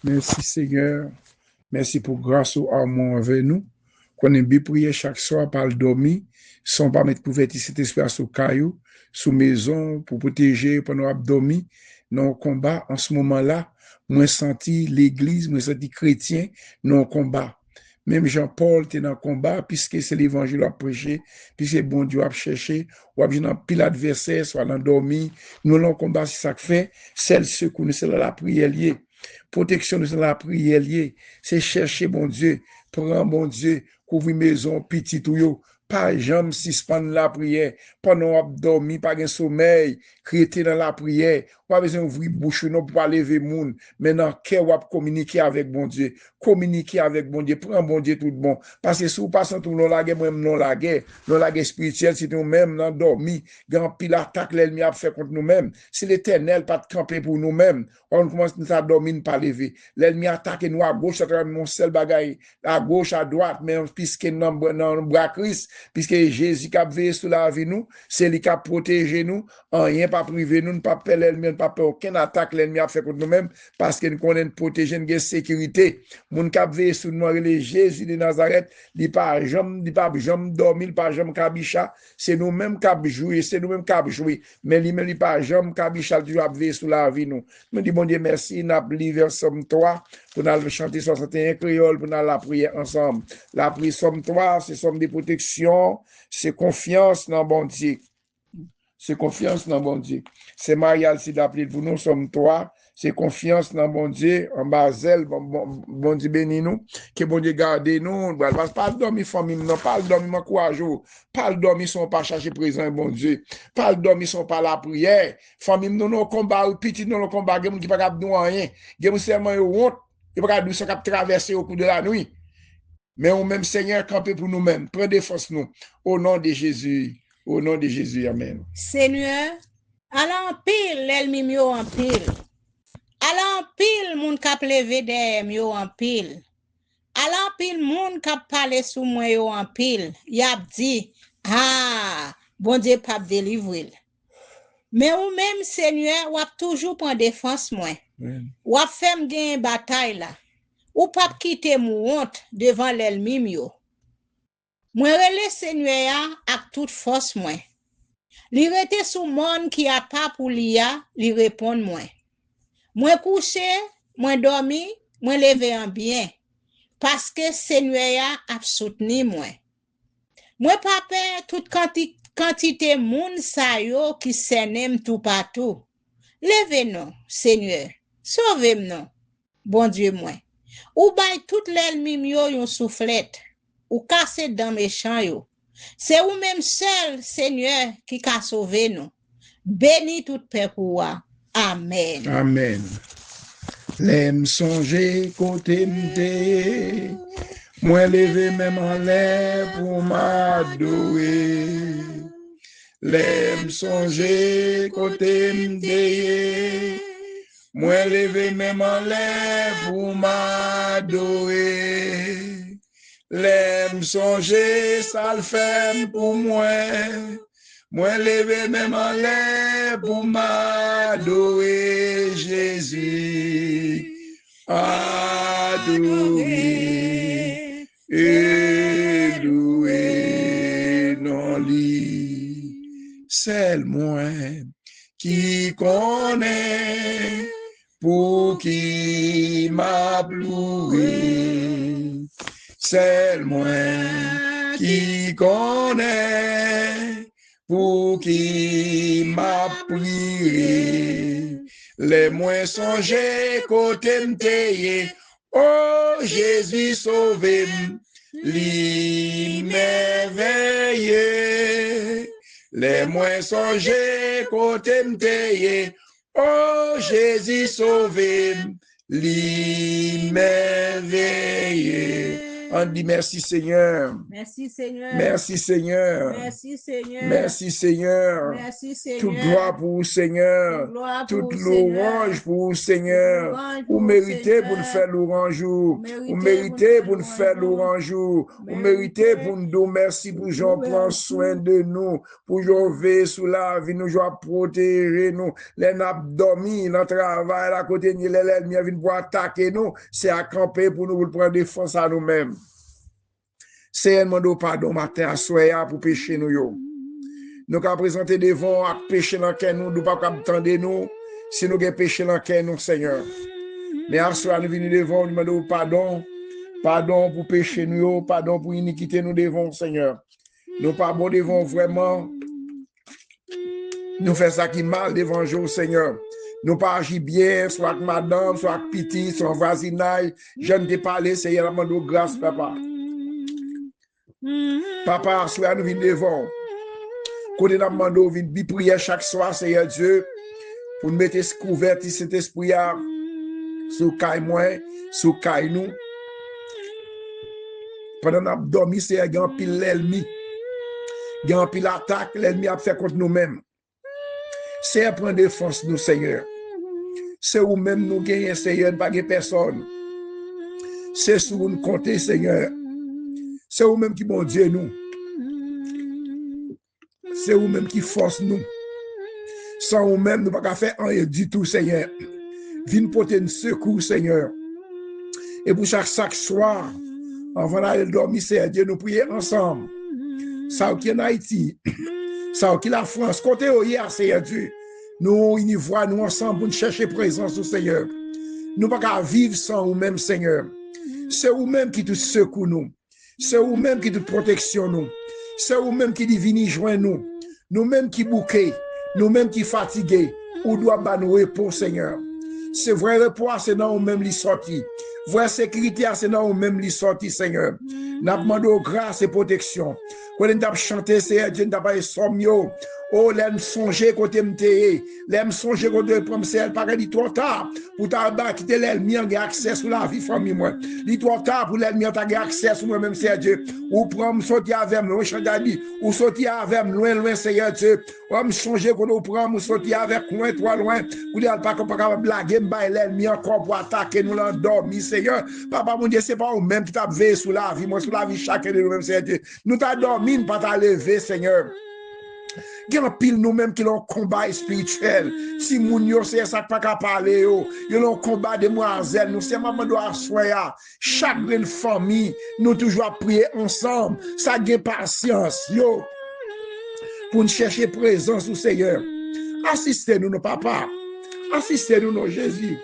Merci Seigneur. Merci pour grâce au amour envers nous. Qu'on aime bien prier chaque soir par le dormir, sans pas mettre couverture cet esprit sous caillou, sous maison, pour protéger pendant abdomen. Dans le combat, en ce moment-là, moi senti l'église, moi senti chrétien, dans le combat. Même Jean-Paul était dans le combat, puisque c'est l'évangile à prêcher, puisque bon Dieu a cherché, ou a dans pile adversaire, soit dans dormi. Nous, dans le combat, c'est ça que fait, celle ceux qui nous la prière liée. Protection de la prière liée, c'est chercher bon Dieu, prendre bon Dieu, couvrir maison, petit ou yo, pas jamais suspendre la prière, pendant qu'on dormi, pas de sommeil, crier dans la prière, pas besoin d'ouvrir bouche non pour pas lever moun, maintenant cœur ou communiquer avec bon Dieu, communiquer avec bon Dieu, prendre bon Dieu tout bon, parce que si vous passez tout non la guerre, même non la guerre spirituelle, c'est nous-mêmes non dormi, grand pile attaque l'ennemi a fait contre nous-mêmes, c'est l'Éternel pas de camper pour nous-mêmes, on commence à dormir pas lever, l'ennemi attaque nous à gauche, à travers mon seul bagaille, à gauche, à droite, mais puisque dans le bras Christ, puisque Jésus qui a veillé sur la vie nous, c'est lui qui a protégé nous, rien pas privé nous, pas peur l'ennemi, pas peur aucune attaque l'ennemi a fait contre nous-mêmes, parce que nous connaissons protéger une sécurité. Moun qui a veillé sur nous, le Jésus de Nazareth, il pas jamais dormir, pas jamais kabicha, c'est nous-mêmes qui avons joué, c'est nous-mêmes qui avons joué, mais il pas jamais kabicha, il a veillé sur la vie nous. Je dis bon Dieu merci, n'a vers Somme 3 pour nous chanter 61 créole pour nous la prière ensemble. La prière Somme 3, c'est somme de protection, c'est confiance dans bon Dieu. C'est confiance dans bon Dieu. C'est Marial si d'appeler pour nous Somme 3, c'est confiance dans bon Dieu, en basel, bon Dieu béni nous, que bon Dieu garde nous, pas le dormir famille, non, pas le dormir courage, pas le dormir sont pas chercher présent bon Dieu, pas le dormir sont pas la prière, famille nous non combat, petit nous le combat, qui pas capable nous rien, qui seulement honte, qui pas capable nous traverser au cours de la nuit. Mais au même Seigneur camper pour nous-mêmes, prends défense nous, au nom de Jésus, au nom de Jésus, amen. Seigneur, à l'empile, l'ennemi en pile. À l'empile, moun kap leve dem yo en pile. À l'empile, moun kap parle sous moi yo en pile. Yap dit, bon Dieu pas délivrer. Mais ou même Seigneur, ou toujours prendre défense moi. Ou fait me gagner bataille là. Ou pas quitter mon honte devant l'ennemi yo. Moi relè Seigneur avec toute force moi. Li rete sous monde qui a pas pour li répond moi. Moi couché, moi dormi, moi levé en bien. Parce que Seigneur a soutenu moi. Moi pas peur toute quantité moun sa yo qui s'aime tout partout. Levez-nous, Seigneur. Sauvez-nous, bon Dieu moi. Ou bay tout l'ennemi yo yon soufflette. Ou casse dans méchant yo. C'est ou même seul, Seigneur, qui a sauvé nous. Bénis tout peuple. Amen. Amen. L'aime songer côté m'té, moi levé même en l'air pour m'adorer. L'aime songer côté m'té, moi levé même en l'air pour m'adorer. L'aime songer ça le fait pour moi. Moi levé même en l'air pour m'adorer Jésus. Adorer et louer non lit. C'est moi qui connaît pour qui m'a pleuré. C'est moi qui connaît pour qui m'a prié. Les moins songés côté m'teye, oh Jésus sauvé, li m'éveillé. Les moins songés côté m'teye, oh Jésus sauvé, li m'éveillé. On dit merci Seigneur. Merci Seigneur. Merci Seigneur. Merci Seigneur. Merci Seigneur. Merci Seigneur. Toute gloire pour vous Seigneur. Toute louange pour vous Seigneur. Vous méritez pour nous faire louange. Vous méritez pour nous faire louange. Vous méritez pour nous dire merci pour Jean prend soin de nous. Pour Jean veiller sous la vie nous, Jean protéger nous. Les nappes dormi, notre travail à côté de l'ennemi vient pour attaquer nous. C'est à camper pour nous prendre défense à nous-mêmes. C'est un demande pardon matin à soya pour pécher nous yo. Nous avons présenté devant à pécher dans lequel nous ne pouvons pas attendre nous si nous avons péché dans lequel nous Seigneur. Mais à soya nous venons devant nous demandons pardon. Pardon pour pécher nous, pardon pour iniquité nous devant Seigneur. Nous pas bon devant vraiment. Nous faisons ça qui mal devant Dieu Seigneur. Nous pas agi bien, soit avec madame, soit avec petit, soit voisinage. Je ne t'ai pas parlé, Seigneur, demande grâce, papa. Papa, soit nous venons devant. Quand nous demandons, nous prier chaque soir, Seigneur Dieu, pour nous mettre ce couvert, cet esprit sous caille moi, sous caille nous. Pendant que nous dormi, Seigneur, il y a un pile l'ennemi. Il y a un pile l'attaque, l'ennemi a fait contre nous-mêmes. C'est prendre défense nous, Seigneur. C'est où-même nous gagnons, Seigneur, pas de personne. C'est sur nous compter, Seigneur. C'est vous-même qui bon Dieu nous. C'est vous-même qui force nous. Sans vous-même, nous ne pouvons pas faire rien du tout, Seigneur. Viens porter un secours, Seigneur. Et pour chaque soir, avant d'aller dormir, Seigneur Dieu, nous prions ensemble. Ça qui est en Haïti, ça qui est la France, côté hier, Seigneur Dieu. Nous y voyons nous ensemble pour chercher présence du Seigneur. Nous ne pouvons pas vivre sans vous-même, Seigneur. C'est vous-même qui te secoue nous. C'est vous-même qui te protection nous. C'est vous-même qui divine joint nous. Nous-mêmes qui bouquet. Nous-mêmes qui fatigués. Ou doit ba nous repos, Seigneur. C'est vrai repos, c'est dans vous-même les sorties. Vraie sécurité, c'est dans vous-même les sorties, Seigneur. Nous demandons grâce et protection. Quand nous avons chanté, Seigneur, nous avons pas sommio. Oh, l'aime songer côté m'teye, l'aime songer côté prendre celle par dit trop tard pour t'abattre quitter l'ennemi en accès sur la vie famille moi. Dit trop tard pour l'ennemi en accès sur moi même Seigneur Dieu. Ou prendre sortir avec moi chandali, ou sortir avec loin Seigneur Dieu. Ou me songer qu'on nous prend ou sortir avec loin trop loin. Ou dire pas capable blaguer bailler l'ennemi encore pour attaquer nous l'endormi Seigneur. Papa mon Dieu, c'est pas vous même qui t'a veillé sur la vie moi sur la vie chacun de nous même Seigneur Dieu. Nous t'a dormi pas t'a lever Seigneur. Il y a un pile nous-mêmes qui ont un combat spirituel. Si moun yo c'est ça pas qu'à parler yo. Yo l'on combat demoiselles. Nous c'est maman doit soya. Chaque grande famille nous toujours prier ensemble. Ça gagne patience yo. Pour nous chercher présence au Seigneur. Assistez-nous nos papa. Assistez-nous nos Jésus.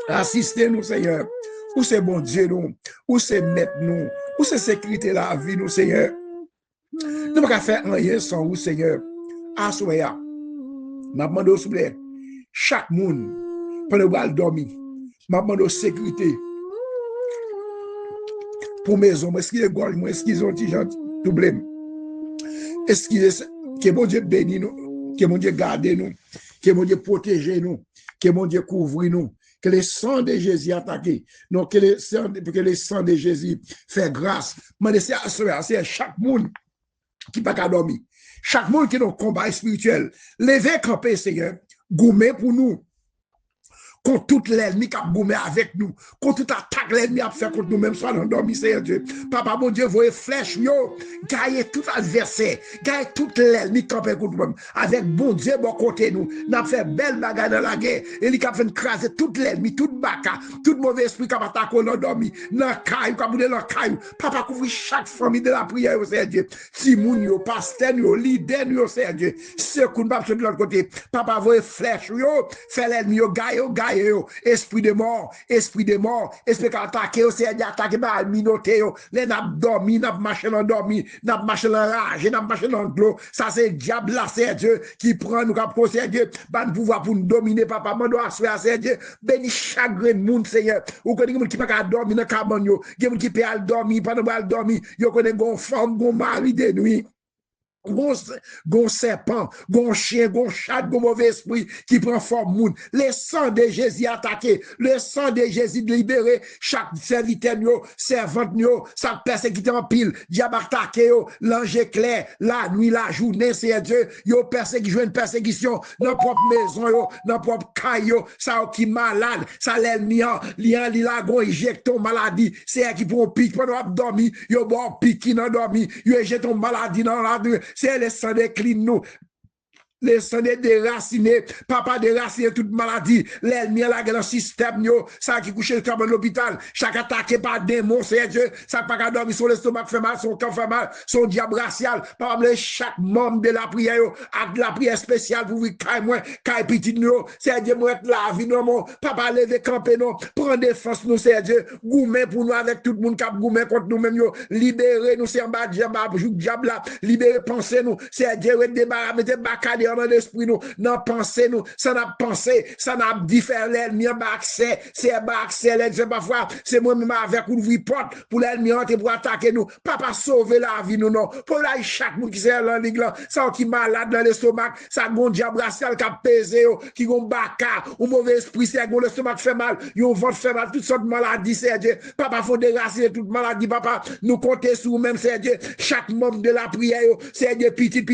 Assistez-nous Seigneur. Où c'est bon Dieu nous. Où c'est maître nous. Où c'est sécurité la vie nous Seigneur. Nous ne pouvons pas faire rien sans vous, Seigneur. Assoya. Je demande s'il vous plaît, chaque monde, pendant que vous dormir, je demande sécurité. Pour maison, est-ce qu'il y a gorge, est-ce qu'ils ont des gens tout blême? Est-ce qu'il y a que mon Dieu bénisse nous, que mon Dieu garde nous, que mon Dieu protège nous, que mon Dieu couvre nous, que le sang de Jésus attaque, non, que le sang de Jésus fait grâce. Mais c'est chaque monde qui pas qu'à dormir. Chaque monde qui est dans le combat spirituel, levez camper, Seigneur, gourmet pour nous. Contre toute l'ennemi qui a gourmet avec nous, contre toute attaque l'ennemi a fait contre nous-mêmes, soit dans dormi, Seigneur Dieu. Papa, mon Dieu, voyez flèche, yo, gagnez tout adversaire, gagnez tout l'ennemi qui a fait contre nous-mêmes. Avec bon Dieu, bon côté nous, n'a fait belle bagarre dans la guerre, et il a fait craser tout l'ennemi, tout baka, tout mauvais esprit qui a attaqué dans dormi, dans le caillou, qui a boudé dans le caillou. Papa, couvre chaque famille de la prière, Seigneur Dieu. Si moun yo, pasteur yo, leader yo, Seigneur Dieu. Secours, pas de l'autre côté. Papa, voyez flèche, yo, fait l'ennemi, yo, gagne, esprit de mort, esprit qui attaque, c'est attaqué par minoté, les n'a dormi, n'a marché dans dormi, n'a marché dans rage, n'a marché dans l'eau, ça c'est diable là, c'est Dieu qui prend nous cap c'est Dieu, ban pouvoir pour nous dominer, papa, mon doit faire c'est Dieu, béni chaque monde, Seigneur, ou connaît monde qui pas dormir dans cabane yo, qui peut aller dormir pendant aller dormir, yo connaît gon femme, gon mari de nuit. gon serpent, gon chien, gon chat, gon mauvais esprit qui prend forme moun. Le sang de Jésus attaqué, le sang de Jésus libéré, chaque serviteur yo, servante yo, ça persécuté en pile, diable attaqué yo, l'ange clair, la nuit, la journée, c'est Dieu, yo une persécution dans propre maison yo, dans propre caille yo, ça qui malade, ça l'ennemi li la gon injecte ton maladie, c'est qui pour pique pendant dormi, yo bon pique qui nan dormi, yo injecte ton maladie dans la c'est le sang décline nous. Les sang déraciné, papa déraciné toute maladie, l'ennemi là dans le système, ça qui couche le corps dans l'hôpital, chaque attaqué par démon, c'est Dieu, ça pas qu'à dormir sur l'estomac fait mal, son corps fait mal, son diable racial, papa chaque membre de la prière, avec la prière spéciale pour vous caille petit nous, c'est Dieu, moi la vie, non, papa lever camper, non, prendre défense, nous, c'est Dieu, gourmet pour nous avec tout le monde qui a gourmet contre nous-mêmes, libérer nous, c'est en bas, diable là, libérer pensée nous, c'est Dieu, débarrasser, mettez bacadé dans l'esprit nous, dans pensée nous, ça n'a pensé, ça n'a différé l'ennemi en accès, c'est l'ennemi, parfois, c'est moi-même avec ouvrir porte pour l'ennemi entrer pour attaquer nous, papa sauver la vie nous, non, pour là, chaque monde qui s'est dans l'église, ça qui malade dans l'estomac, ça gon diable racial qui a pesé, qui gon baka, ou mauvais esprit, c'est gon l'estomac fait mal, yon ventre fait mal, toutes sortes de maladies, c'est Dieu, papa faut déraciner toute maladie, papa, nous compter sur même, c'est Dieu, chaque membre de la prière, c'est Dieu, petit,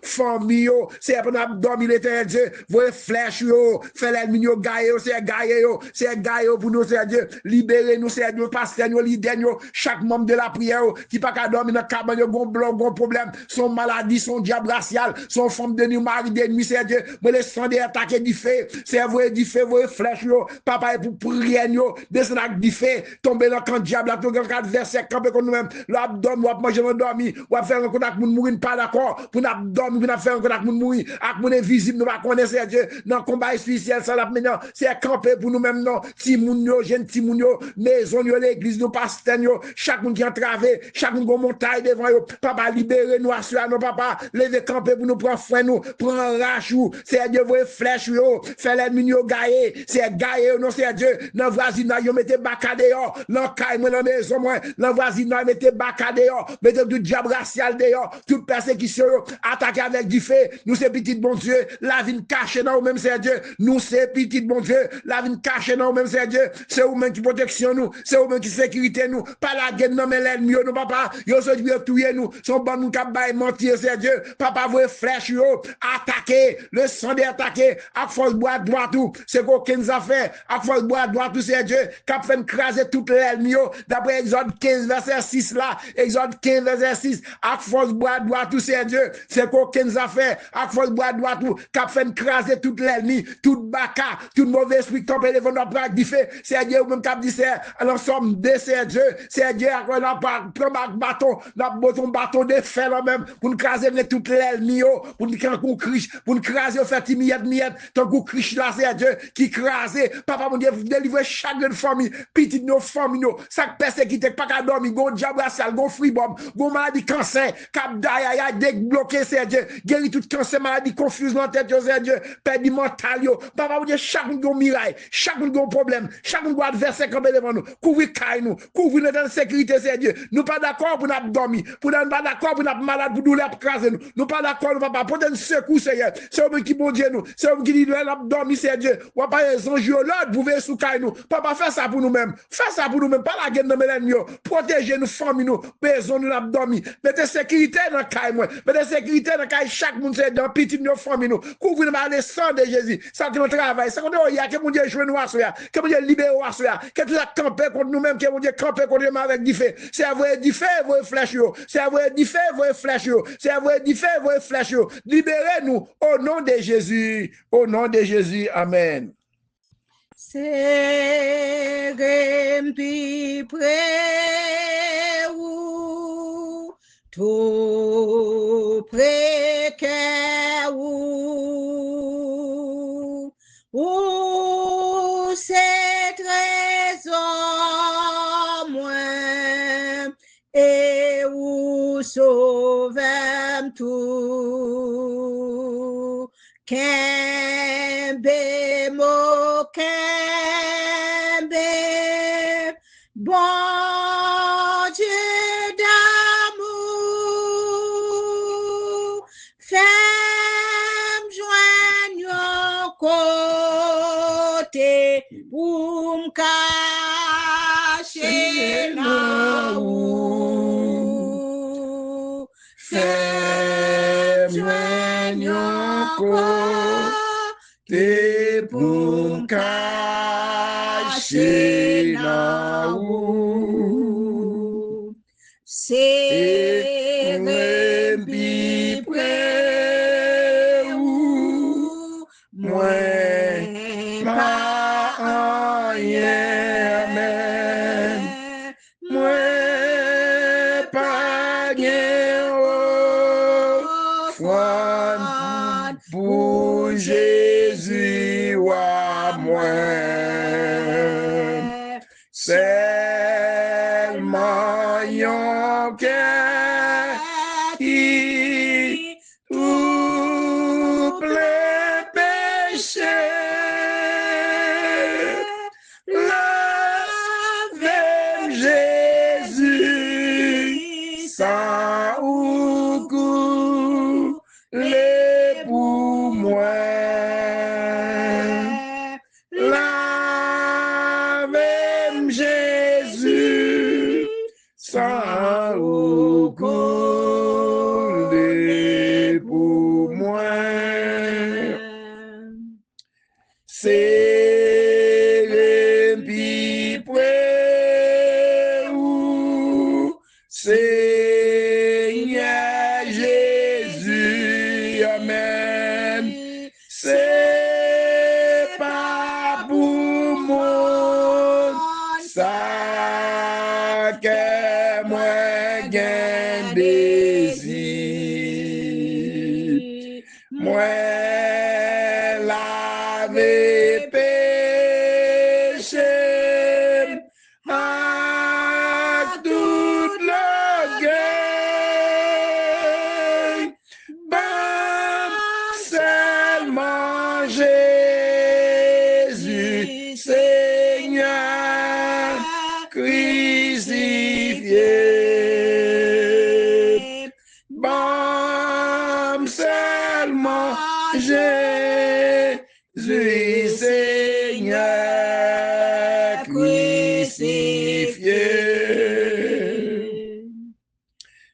famille, c'est pour nous dormir l'éternel Dieu, voyez flèche yo, fait l'ennemi yo gagne c'est gagne pour nous c'est Dieu, libérez nous c'est Dieu, pasteur yo, leader yo, chaque membre de la prière qui pas qu'à dormir dans cabane yo, gon problème, son maladie, son diable racial, son femme de nuit, mari de nuit c'est Dieu, mais les sang de attaquer du feu, c'est voyez du feu, voyez flèche yo, papa pour prier yo, descendre avec du feu, tomber dans camp diable, là tout quatre versets camper contre nous-mêmes, l'abdomen ou manger dormir, ou faire un contact moun mourir pas d'accord, pour n'abdomen pour faire un contact moun mourir ak moun invisible nous va connaître Dieu dans combat spirituel ça la maintenant c'est camper pour nous même non ti moun yo jeune ti moun yo maison yo l'église nous pasteur yo chaque monde qui entravé chaque monde gon montagne devant yo papa libérer nous assurer nous papa lever camper pour nous prendre frein nous prendre rache ou c'est Dieu voyer flèche yo faire l'ennemi yo gailler c'est gailler non c'est Dieu dans voisinage yo mettez bacade dehors dans caille moi dans maison moi dans voisinage mettez bacade dehors mettez du diable racial dehors toute persécution attaquer avec du feu nous c'est petit bon Dieu, la vie cachée dans nous-mêmes, c'est Dieu. Nous, c'est petit bon Dieu, la vie cachée dans nous-mêmes, c'est Dieu. C'est vous-même qui protection nous, c'est vous-même qui sécurité nous. Pas la guerre, non, mais l'ennemi, nous, papa, yo, se dit, tuer nous, son bon nous, cap bail mentir, c'est Dieu. Papa, vous flèche, yo, attaquer, le sang d'attaquer, à force bois droit tout, c'est quoi qu'on a fait, à force bois droit tout, c'est Dieu, cap fait craser toute l'ennemi, d'après Exode 15, verset 6 là, Exode 15, verset 6, à force bois droit tout, c'est Dieu, c'est quoi qu'on a fait, à force bois droit tout, cap fait craser toute l'ennemi, toute baka, tout mauvais esprit, campé devant notre bras du fait, c'est Dieu, ou même cap dit, c'est l'ensemble de c'est Dieu, c'est Dieu, on a pas, prendre bâton, on bâton de fer là-même, pour nous craser toute l'ennemi, pour nous craser, faire miette, tant qu'on criche là, c'est Dieu, qui crase, papa, mon Dieu, délivrer chaque famille, petite nos familles, ça persécuté, pas qu'à dormir, gon diable racial, gon fribom, gon maladie cancer, cap d'aïe, débloqué, c'est Dieu, guéri tout cancer, maladie confuse dans la tête, c'est Dieu, perdu mental, papa, mon Dieu, chaque monde gon miraille, chaque monde gon problème, chaque monde gon adversaire campé devant nous, couvrir caille nous, couvrir notre sécurité, c'est Dieu, nous pas d'accord pour nous dormir, pour nous pas d'accord pour nous malade, pour nous craser nous, nous pas d'accord, nous papa, pour nous secouer, c'est eux qui bon Dieu nous, c'est eux qui dit nous dormir, c'est Dieu, ou pas les anges l'autre, vous pouvez sous caille nous, papa, fais ça pour nous-mêmes, pas la guerre de l'ennemi, protéger nous, famille nous, besoin nous dormir, mettez sécurité dans caille moi, mettez sécurité dans caille chaque monde, c'est dans petit nos famille nous, couvrir nous le sang de Jésus, ça que nous travaillons, ça que il y a que mon Dieu jouer nous à soya, que mon Dieu libérer à soya, que tout a campé contre nous-mêmes, que mon Dieu campé contre nous avec du feu, c'est à vous du feu, vos flèches, c'est à vous du feu, vos flèches, c'est à vous du feu, vos flèches, libérez-nous au nom de Jésus, amen. C'est Gempi près ou tout précaire ou c'est trésor moins et où sauvem tout Kembe mo kembe bon Dieu d'amour côté pour m'cacher dans ou. Fais-moi côté pour m'cacher dans ou. C'est le près ou moi pas rien même moi pas rien foi pour Jésus à moi seulement yon cœur qui tout plein péché lavez Jésus sans ou couler pour moi lavez Jésus sans ou couler pour moi c'est le plus près où Seigneur Jésus, amen. C'est pas pour moi ça que moi gain désir. Moi laver péché à toute l'orgueil. Bam, seulement Jésus, Seigneur crucifié. Bam, seulement Jésus, Seigneur crucifié.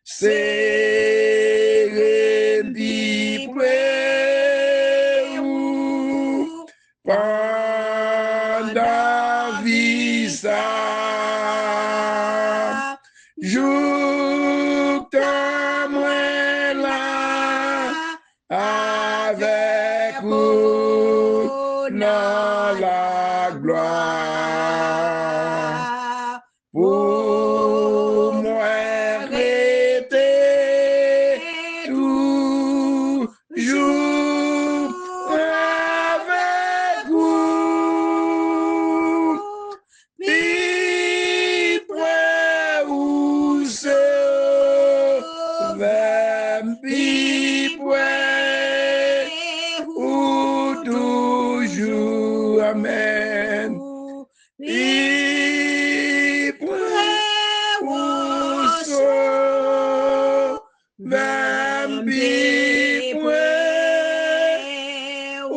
C'est le plus près où pendant vie ça joue moi là avec vous dans la gloire pour moi rester toujours avec vous puis près où sauver puis près où toujours amen puis près où sauver puis près où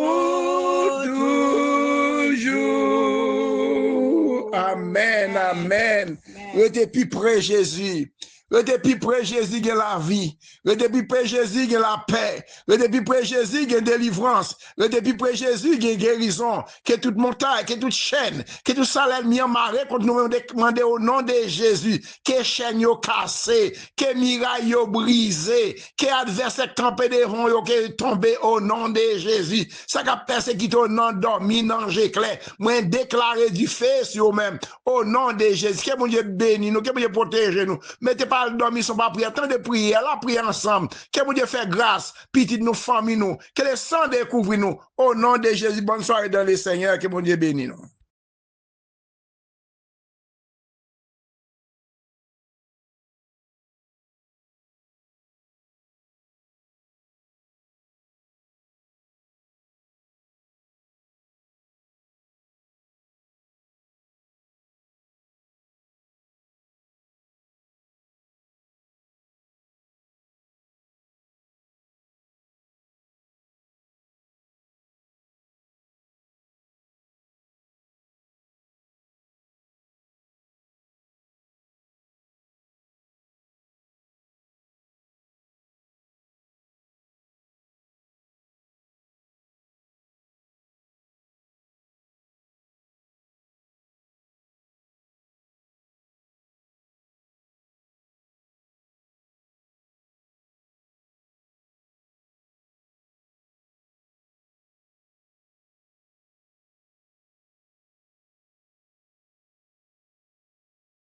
toujours amen amen. Restez plus près Jésus. Restez plus près Jésus qui a la vie. Restez plus près Jésus qui a la paix. Restez plus près Jésus qui a délivrance. Restez plus près Jésus qui a guérison. Que toute montagne, que toute chaîne, que tout salaire mis en marée contre nous demander au nom de Jésus. Que chaîne yo cassé, que miraille yo brisé, que adversaire campé devant yo que tombé au nom de Jésus. Ça qu'a persécuté au nom dormi dans j'éclair. Moi déclarer du feu sur vous-même au nom de Jésus. Que mon Dieu bénisse nous, que mon Dieu protège nous. Mettez pas dormir sont pas prier, tant de prier, la prier ensemble. Que mon Dieu fait grâce, petite nous famille nous, que le sang découvre nous au nom de Jésus. Bonne soirée dans le Seigneur, que mon Dieu bénisse nous.